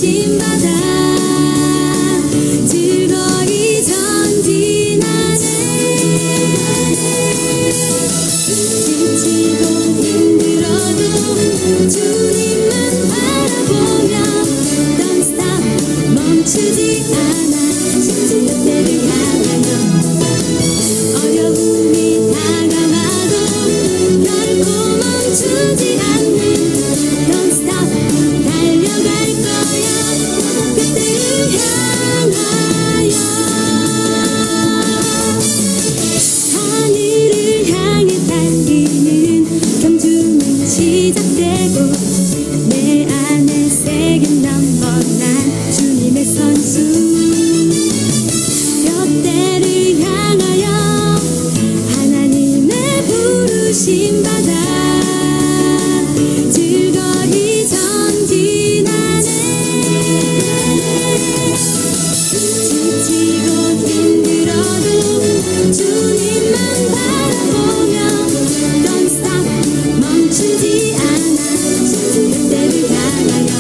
부르심 받아 즐거이 전진하네. 지치고 힘들어도 주님만 바라보며 Don't stop 멈추지 않아 그때를 향하여. 어려움이 다가와도 결코 멈추지 않는 Don't stop 달려갈 거야 그때를 향하여. 하늘을 향해 달리는 경주는 시작되고 내 안에 새긴 넘버난 주님의 선수. 뼈대를 향하여 하나님의 부르심 받아 즐거이 전진하네. 지치고 힘들어도 주님만 바라보며 Don't stop 멈추지 않아 그때를 향하여.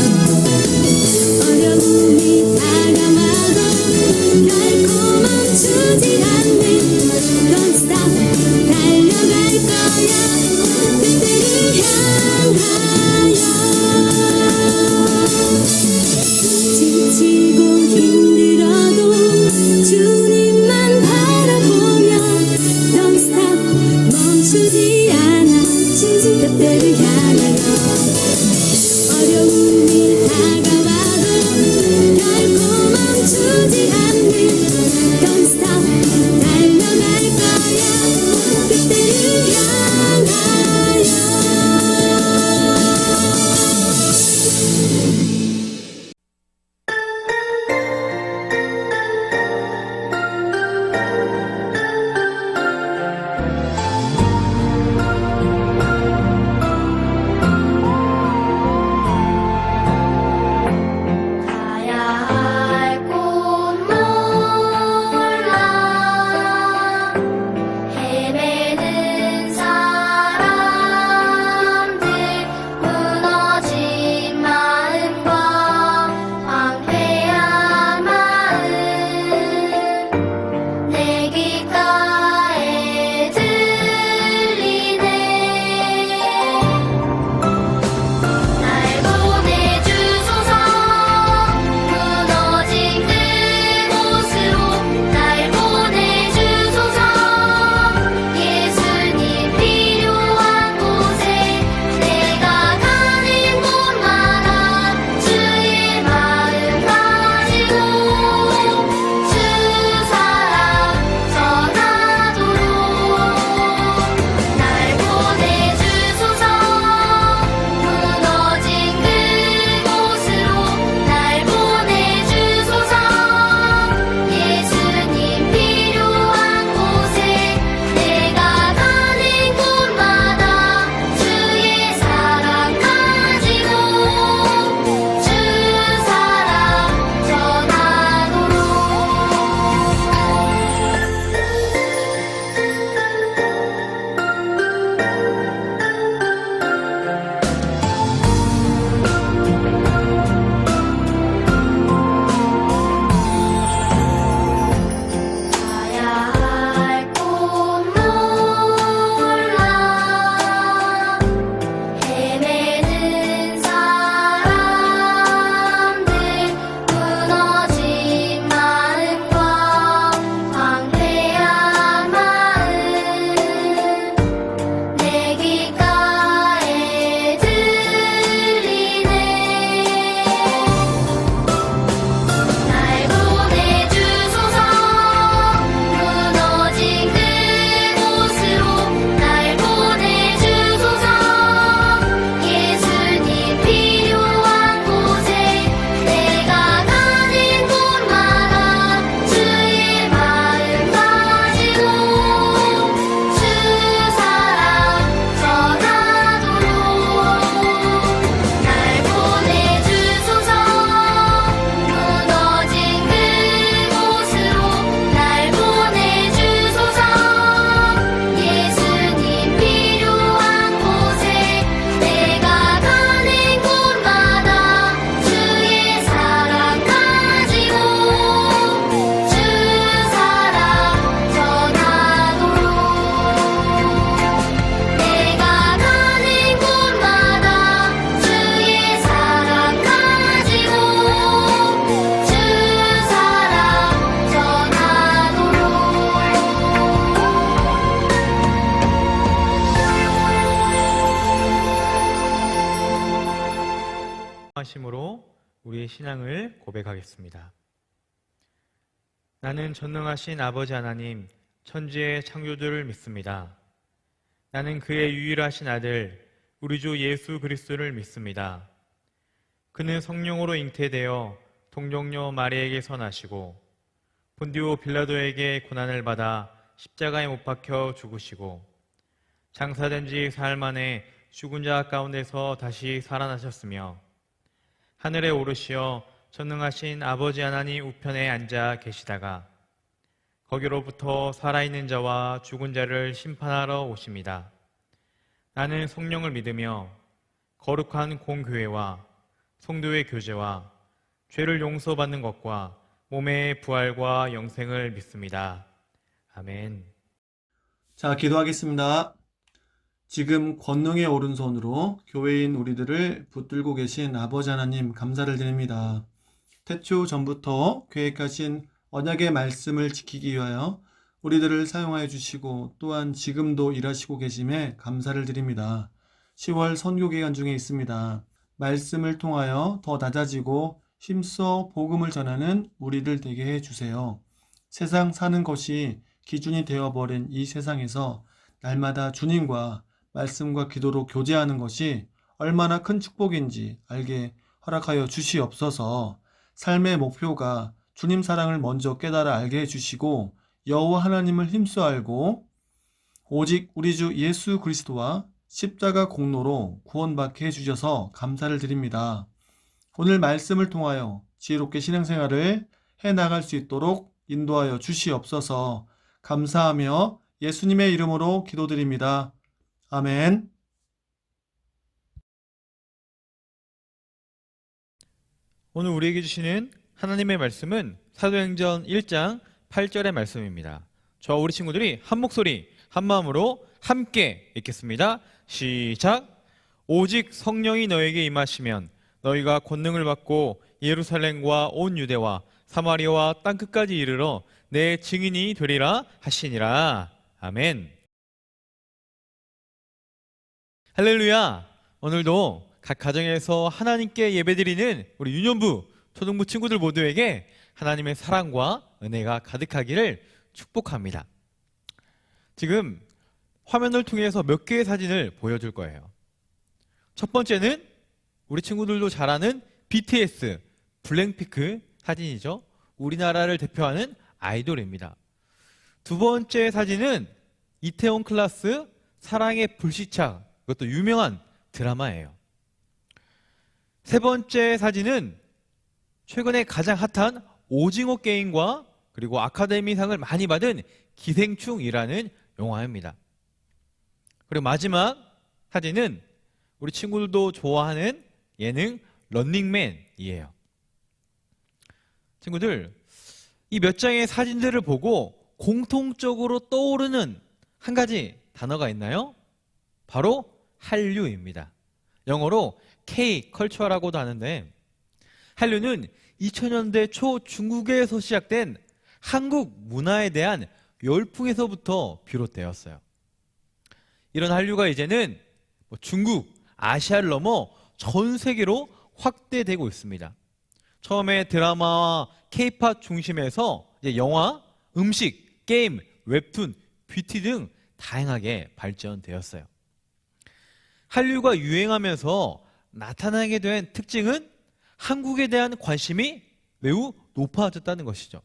어려움이 다가와도 결코 멈추지 않는 Don't stop 달려갈 거야 그때를 향하여. 지치고 힘들어도 주님만 바라보며 Don't stop 멈추지 않아 그때를 향하여. 어려움이 다가와도 결코 멈추지 않는 Don't stop 달려갈 거야 그때를 향하여. 가야 할 곳만 기도하심으로 우리의 신앙을 고백하겠습니다. 나는 전능하신 아버지 하나님, 천지의 창조주를 믿습니다. 나는 그의 유일하신 아들, 우리 주 예수 그리스도를 믿습니다. 그는 성령으로 잉태되어 동정녀 마리에게서 나시고 본디오 빌라도에게 고난을 받아 십자가에 못 박혀 죽으시고 장사된 지 사흘 만에 죽은 자 가운데서 다시 살아나셨으며 하늘에 오르시어 전능하신 아버지 하나님 우편에 앉아 계시다가 거기로부터 살아있는 자와 죽은 자를 심판하러 오십니다. 나는 성령을 믿으며 거룩한 공교회와 성도의 교제와 죄를 용서받는 것과 몸의 부활과 영생을 믿습니다. 아멘. 자, 기도하겠습니다. 지금 권능의 오른손으로 교회인 우리들을 붙들고 계신 아버지 하나님 감사를 드립니다. 태초 전부터 계획하신 언약의 말씀을 지키기 위하여 우리들을 사용하여 주시고 또한 지금도 일하시고 계심에 감사를 드립니다. 10월 선교기간 중에 있습니다. 말씀을 통하여 더 낮아지고 힘써 복음을 전하는 우리들 되게 해주세요. 세상 사는 것이 기준이 되어버린 이 세상에서 날마다 주님과 말씀과 기도로 교제하는 것이 얼마나 큰 축복인지 알게 허락하여 주시옵소서. 삶의 목표가 주님 사랑을 먼저 깨달아 알게 해주시고 여호와 하나님을 힘써 알고 오직 우리 주 예수 그리스도와 십자가 공로로 구원받게 해주셔서 감사를 드립니다. 오늘 말씀을 통하여 지혜롭게 신앙생활을 해나갈 수 있도록 인도하여 주시옵소서. 감사하며 예수님의 이름으로 기도드립니다. 아멘. 오늘 우리에게 주시는 하나님의 말씀은 사도행전 1장 8절의 말씀입니다. 저와 우리 친구들이 한 목소리 한 마음으로 함께 읽겠습니다. 시작. 오직 성령이 너에게 임하시면 너희가 권능을 받고 예루살렘과 온 유대와 사마리아와 땅끝까지 이르러 내 증인이 되리라 하시니라. 아멘. 할렐루야. 오늘도 각 가정에서 하나님께 예배드리는 우리 유년부, 초등부 친구들 모두에게 하나님의 사랑과 은혜가 가득하기를 축복합니다. 지금 화면을 통해서 몇 개의 사진을 보여줄 거예요. 첫 번째는 우리 친구들도 잘 아는 BTS, 블랙핑크 사진이죠. 우리나라를 대표하는 아이돌입니다. 두 번째 사진은 이태원 클라스 사랑의 불시착, 이것도 유명한 드라마예요. 세 번째 사진은 최근에 가장 핫한 오징어 게임과 그리고 아카데미상을 많이 받은 기생충이라는 영화입니다. 그리고 마지막 사진은 우리 친구들도 좋아하는 예능 런닝맨이에요. 친구들, 이 몇 장의 사진들을 보고 공통적으로 떠오르는 한 가지 단어가 있나요? 바로 한류입니다. 영어로 K-컬처라고도 하는데, 한류는 2000년대 초 중국에서 시작된 한국 문화에 대한 열풍에서부터 비롯되었어요. 이런 한류가 이제는 중국, 아시아를 넘어 전 세계로 확대되고 있습니다. 처음에 드라마와 K-팝 중심에서 이제 영화, 음식, 게임, 웹툰, 뷰티 등 다양하게 발전되었어요. 한류가 유행하면서 나타나게 된 특징은 한국에 대한 관심이 매우 높아졌다는 것이죠.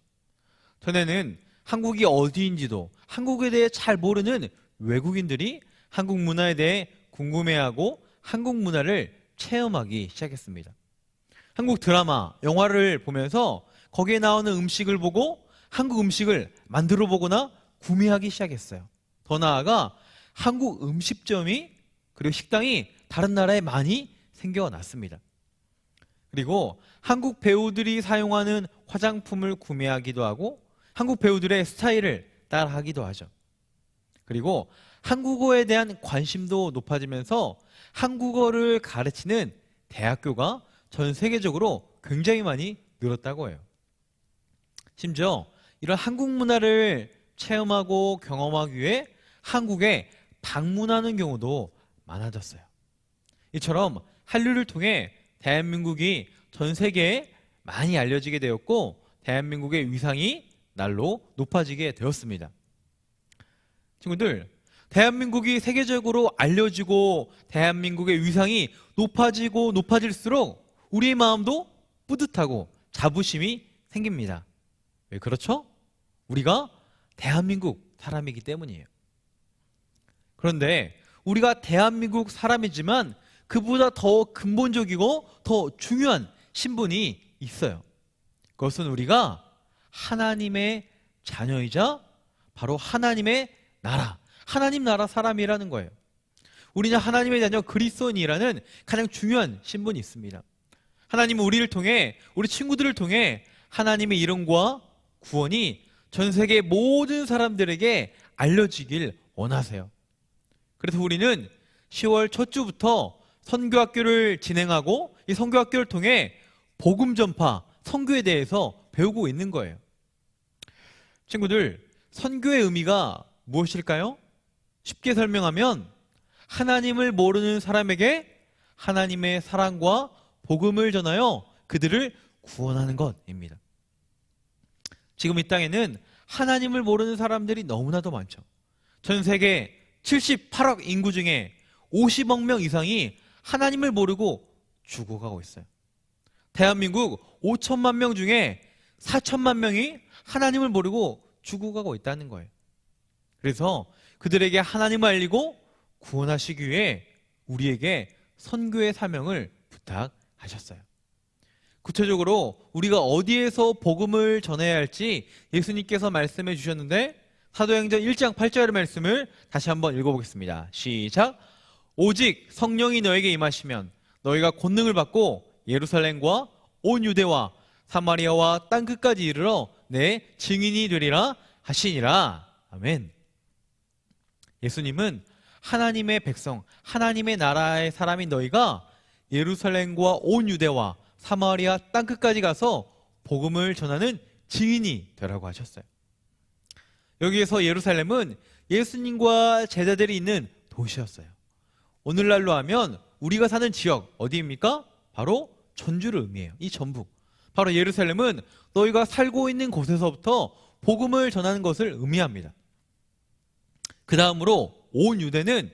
전에는 한국이 어디인지도 한국에 대해 잘 모르는 외국인들이 한국 문화에 대해 궁금해하고 한국 문화를 체험하기 시작했습니다. 한국 드라마, 영화를 보면서 거기에 나오는 음식을 보고 한국 음식을 만들어 보거나 구매하기 시작했어요. 더 나아가 한국 음식점이 그리고 식당이 다른 나라에 많이 생겨났습니다. 그리고 한국 배우들이 사용하는 화장품을 구매하기도 하고 한국 배우들의 스타일을 따라하기도 하죠. 그리고 한국어에 대한 관심도 높아지면서 한국어를 가르치는 대학교가 전 세계적으로 굉장히 많이 늘었다고 해요. 심지어 이런 한국 문화를 체험하고 경험하기 위해 한국에 방문하는 경우도 많아졌어요. 이처럼 한류를 통해 대한민국이 전 세계에 많이 알려지게 되었고 대한민국의 위상이 날로 높아지게 되었습니다. 친구들, 대한민국이 세계적으로 알려지고 대한민국의 위상이 높아지고 높아질수록 우리의 마음도 뿌듯하고 자부심이 생깁니다. 왜 그렇죠? 우리가 대한민국 사람이기 때문이에요. 그런데 우리가 대한민국 사람이지만 그보다 더 근본적이고 더 중요한 신분이 있어요. 그것은 우리가 하나님의 자녀이자 바로 하나님의 나라, 하나님 나라 사람이라는 거예요. 우리는 하나님의 자녀 그리스도인이라는 가장 중요한 신분이 있습니다. 하나님은 우리를 통해, 우리 친구들을 통해 하나님의 이름과 구원이 전 세계 모든 사람들에게 알려지길 원하세요. 그래서 우리는 10월 첫 주부터 선교학교를 진행하고 이 선교학교를 통해 복음 전파, 선교에 대해서 배우고 있는 거예요. 친구들, 선교의 의미가 무엇일까요? 쉽게 설명하면 하나님을 모르는 사람에게 하나님의 사랑과 복음을 전하여 그들을 구원하는 것입니다. 지금 이 땅에는 하나님을 모르는 사람들이 너무나도 많죠. 전 세계 78억 인구 중에 50억 명 이상이 하나님을 모르고 죽어가고 있어요. 대한민국 5천만 명 중에 4천만 명이 하나님을 모르고 죽어가고 있다는 거예요. 그래서 그들에게 하나님을 알리고 구원하시기 위해 우리에게 선교의 사명을 부탁하셨어요. 구체적으로 우리가 어디에서 복음을 전해야 할지 예수님께서 말씀해 주셨는데 사도행전 1장 8절의 말씀을 다시 한번 읽어보겠습니다. 시작! 오직 성령이 너에게 임하시면 너희가 권능을 받고 예루살렘과 온 유대와 사마리아와 땅끝까지 이르러 내 증인이 되리라 하시니라. 아멘. 예수님은 하나님의 백성, 하나님의 나라의 사람인 너희가 예루살렘과 온 유대와 사마리아 땅끝까지 가서 복음을 전하는 증인이 되라고 하셨어요. 여기에서 예루살렘은 예수님과 제자들이 있는 도시였어요. 오늘날로 하면 우리가 사는 지역 어디입니까? 바로 전주를 의미해요. 이 전북. 바로 예루살렘은 너희가 살고 있는 곳에서부터 복음을 전하는 것을 의미합니다. 그 다음으로 온 유대는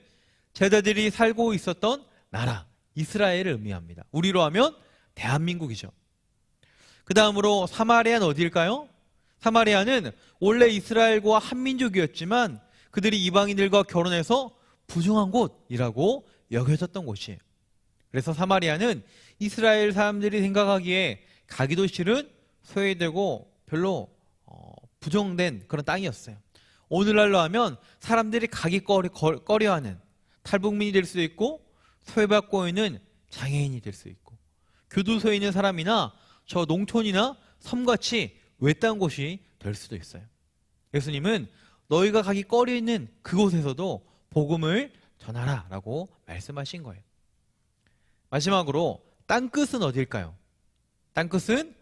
제자들이 살고 있었던 나라 이스라엘을 의미합니다. 우리로 하면 대한민국이죠. 그 다음으로 사마리아는 어디일까요? 사마리아는 원래 이스라엘과 한민족이었지만 그들이 이방인들과 결혼해서 부정한 곳이라고 여겨졌던 곳이에요. 그래서 사마리아는 이스라엘 사람들이 생각하기에 가기도 싫은 소외되고 별로 부정된 그런 땅이었어요. 오늘날로 하면 사람들이 가기 꺼려하는 탈북민이 될 수도 있고 소외받고 있는 장애인이 될 수 있고 교도소에 있는 사람이나 저 농촌이나 섬같이 외딴 곳이 될 수도 있어요. 예수님은 너희가 가기 꺼려 있는 그곳에서도 복음을 전하라 라고 말씀하신 거예요. 마지막으로 땅끝은 어딜까요? 땅끝은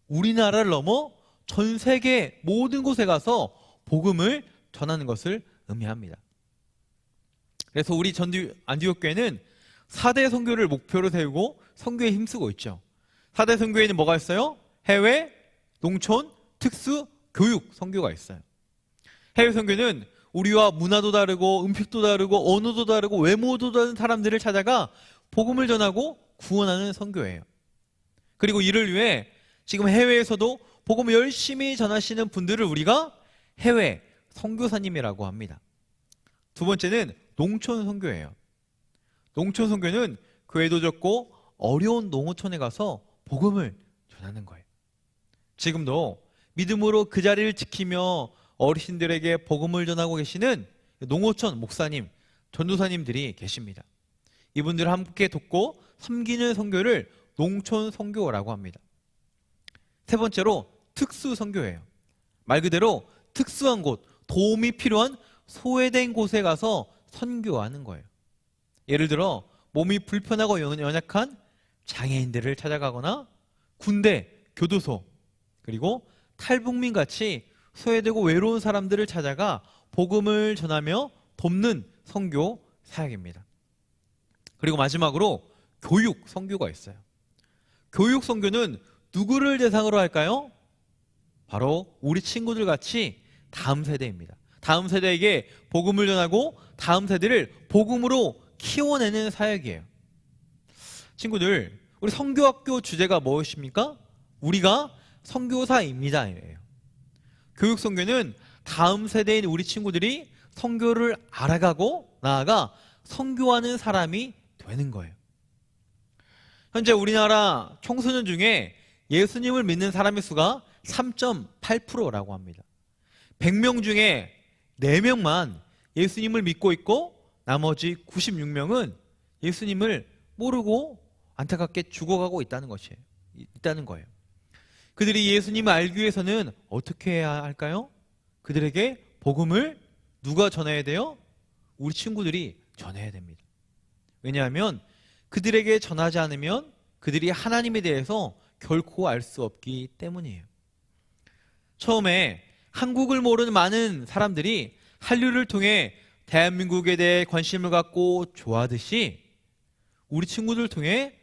우리나라를 넘어 전 세계 모든 곳에 가서 복음을 전하는 것을 의미합니다. 그래서 우리 전주 안디옥교회는 4대 선교를 목표로 세우고 선교에 힘쓰고 있죠. 4대 선교에는 뭐가 있어요? 해외, 농촌, 특수, 교육 선교가 있어요. 해외 선교는 우리와 문화도 다르고 음식도 다르고 언어도 다르고 외모도 다른 사람들을 찾아가 복음을 전하고 구원하는 선교예요. 그리고 이를 위해 지금 해외에서도 복음을 열심히 전하시는 분들을 우리가 해외 선교사님이라고 합니다. 두 번째는 농촌 선교예요. 농촌 선교는 교회도 적고 어려운 농어촌에 가서 복음을 전하는 거예요. 지금도 믿음으로 그 자리를 지키며 어르신들에게 복음을 전하고 계시는 농어촌 목사님, 전도사님들이 계십니다. 이분들을 함께 돕고 섬기는 선교를 농촌 선교라고 합니다. 세 번째로 특수 선교예요. 말 그대로 특수한 곳, 도움이 필요한 소외된 곳에 가서 선교하는 거예요. 예를 들어 몸이 불편하고 연약한 장애인들을 찾아가거나 군대, 교도소, 그리고 탈북민 같이 소외되고 외로운 사람들을 찾아가 복음을 전하며 돕는 선교 사역입니다. 그리고 마지막으로 교육 선교가 있어요. 교육 선교는 누구를 대상으로 할까요? 바로 우리 친구들 같이 다음 세대입니다. 다음 세대에게 복음을 전하고 다음 세대를 복음으로 키워내는 사역이에요. 친구들, 우리 선교학교 주제가 무엇입니까? 우리가 선교사입니다예요. 교육 선교는 다음 세대인 우리 친구들이 선교를 알아가고 나아가 선교하는 사람이 되는 거예요. 현재 우리나라 청소년 중에 예수님을 믿는 사람의 수가 3.8%라고 합니다. 100명 중에 4명만 예수님을 믿고 있고 나머지 96명은 예수님을 모르고 안타깝게 죽어가고 있다는 거예요. 그들이 예수님을 알기 위해서는 어떻게 해야 할까요? 그들에게 복음을 누가 전해야 돼요? 우리 친구들이 전해야 됩니다. 왜냐하면 그들에게 전하지 않으면 그들이 하나님에 대해서 결코 알 수 없기 때문이에요. 처음에 한국을 모르는 많은 사람들이 한류를 통해 대한민국에 대해 관심을 갖고 좋아하듯이 우리 친구들을 통해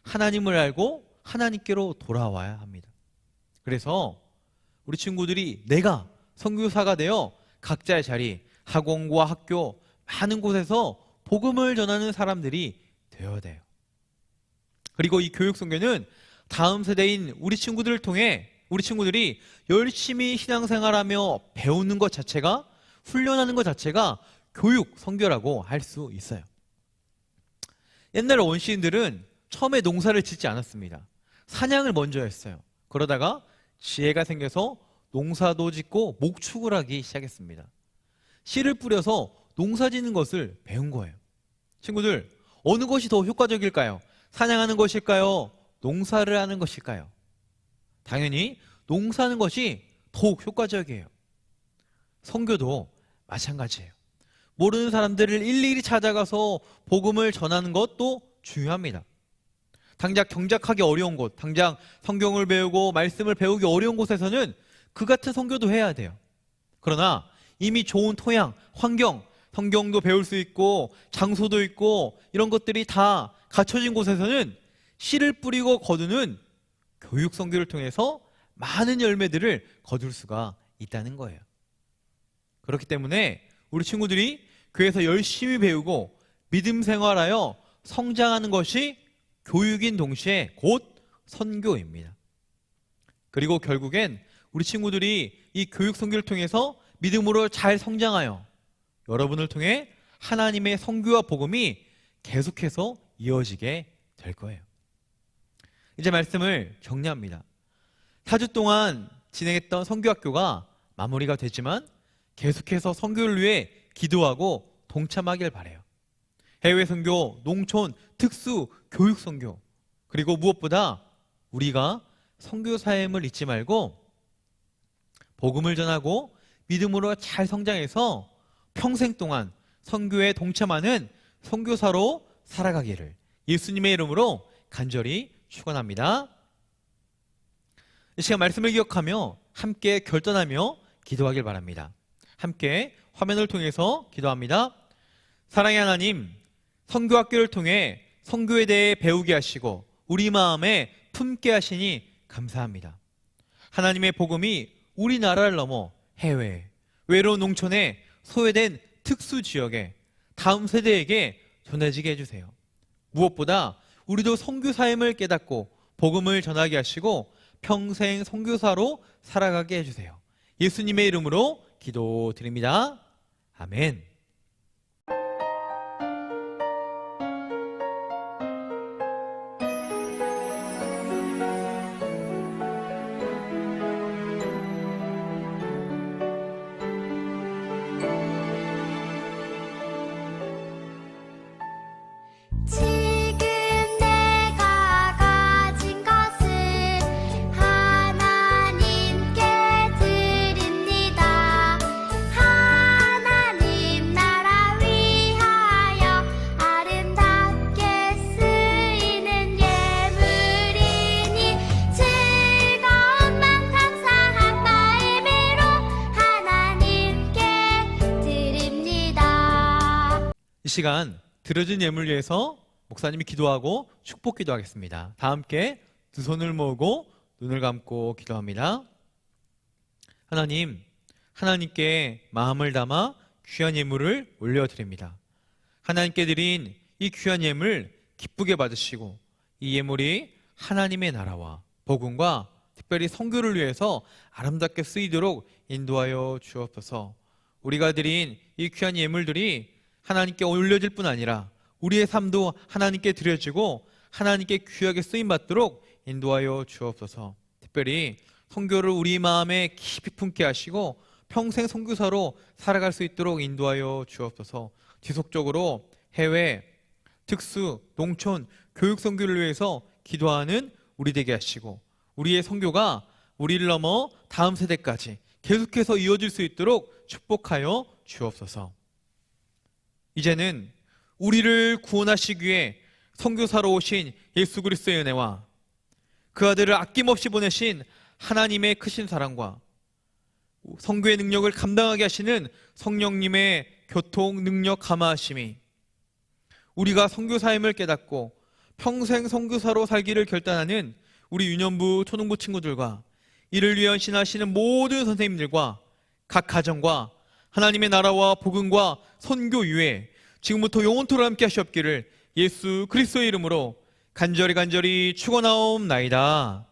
하나님을 알고 하나님께로 돌아와야 합니다. 그래서 우리 친구들이 내가 선교사가 되어 각자의 자리, 학원과 학교, 많은 곳에서 복음을 전하는 사람들이 되어야 돼요. 그리고 이 교육 선교는 다음 세대인 우리 친구들을 통해 우리 친구들이 열심히 신앙생활하며 배우는 것 자체가, 훈련하는 것 자체가 교육 선교라고 할 수 있어요. 옛날 원시인들은 처음에 농사를 짓지 않았습니다. 사냥을 먼저 했어요. 그러다가 지혜가 생겨서 농사도 짓고 목축을 하기 시작했습니다. 씨를 뿌려서 농사 짓는 것을 배운 거예요. 친구들, 어느 것이 더 효과적일까요? 사냥하는 것일까요? 농사를 하는 것일까요? 당연히 농사하는 것이 더욱 효과적이에요. 선교도 마찬가지예요. 모르는 사람들을 일일이 찾아가서 복음을 전하는 것도 중요합니다. 당장 경작하기 어려운 곳, 당장 성경을 배우고 말씀을 배우기 어려운 곳에서는 그 같은 선교도 해야 돼요. 그러나 이미 좋은 토양, 환경, 성경도 배울 수 있고 장소도 있고 이런 것들이 다 갖춰진 곳에서는 씨를 뿌리고 거두는 교육 선교를 통해서 많은 열매들을 거둘 수가 있다는 거예요. 그렇기 때문에 우리 친구들이 교회에서 열심히 배우고 믿음 생활하여 성장하는 것이 교육인 동시에 곧 선교입니다. 그리고 결국엔 우리 친구들이 이 교육 선교를 통해서 믿음으로 잘 성장하여 여러분을 통해 하나님의 선교와 복음이 계속해서 이어지게 될 거예요. 이제 말씀을 정리합니다. 4주 동안 진행했던 선교학교가 마무리가 되지만 계속해서 선교를 위해 기도하고 동참하길 바라요. 해외 선교, 농촌, 특수, 교육 선교, 그리고 무엇보다 우리가 선교사임을 잊지 말고 복음을 전하고 믿음으로 잘 성장해서 평생 동안 선교에 동참하는 선교사로 살아가기를 예수님의 이름으로 간절히 축원합니다. 이 시간 말씀을 기억하며 함께 결단하며 기도하길 바랍니다. 함께 화면을 통해서 기도합니다. 사랑의 하나님, 선교학교를 통해 선교에 대해 배우게 하시고 우리 마음에 품게 하시니 감사합니다. 하나님의 복음이 우리나라를 넘어 해외, 외로운 농촌에 소외된 특수 지역에 다음 세대에게 전해지게 해주세요. 무엇보다 우리도 선교사임을 깨닫고 복음을 전하게 하시고 평생 선교사로 살아가게 해주세요. 예수님의 이름으로 기도드립니다. 아멘. 지금 내가 가진 것을 하나님께 드립니다. 하나님 나라 위하여 아름답게 쓰이는 예물이니 즐거운 맘 감사한 마음으로 하나님께 드립니다. 이 시간 들어진 예물 위해서 목사님이 기도하고 축복 기도하겠습니다. 다 함께 두 두 손을 모으고 눈을 감고 기도합니다. 하나님, 하나님께 마음을 담아 귀한 예물을 올려드립니다. 하나님께 드린 이 귀한 예물 기쁘게 받으시고 이 예물이 하나님의 나라와 복음과 특별히 선교를 위해서 아름답게 쓰이도록 인도하여 주옵소서. 우리가 드린 이 귀한 예물들이 하나님께 올려질 뿐 아니라 우리의 삶도 하나님께 드려지고 하나님께 귀하게 쓰임받도록 인도하여 주옵소서. 특별히 선교를 우리 마음에 깊이 품게 하시고 평생 선교사로 살아갈 수 있도록 인도하여 주옵소서. 지속적으로 해외, 특수, 농촌, 교육 선교를 위해서 기도하는 우리 되게 하시고 우리의 선교가 우리를 넘어 다음 세대까지 계속해서 이어질 수 있도록 축복하여 주옵소서. 이제는 우리를 구원하시기 위해 선교사로 오신 예수 그리스도의 은혜와 그 아들을 아낌없이 보내신 하나님의 크신 사랑과 선교의 능력을 감당하게 하시는 성령님의 교통 능력 감화하심이 우리가 선교사임을 깨닫고 평생 선교사로 살기를 결단하는 우리 유년부 초등부 친구들과 이를 위해 헌신하시는 모든 선생님들과 각 가정과 하나님의 나라와 복음과 선교 위에 지금부터 영원토록 함께 하시옵기를 예수 그리스도의 이름으로 간절히 축원하옵나이다.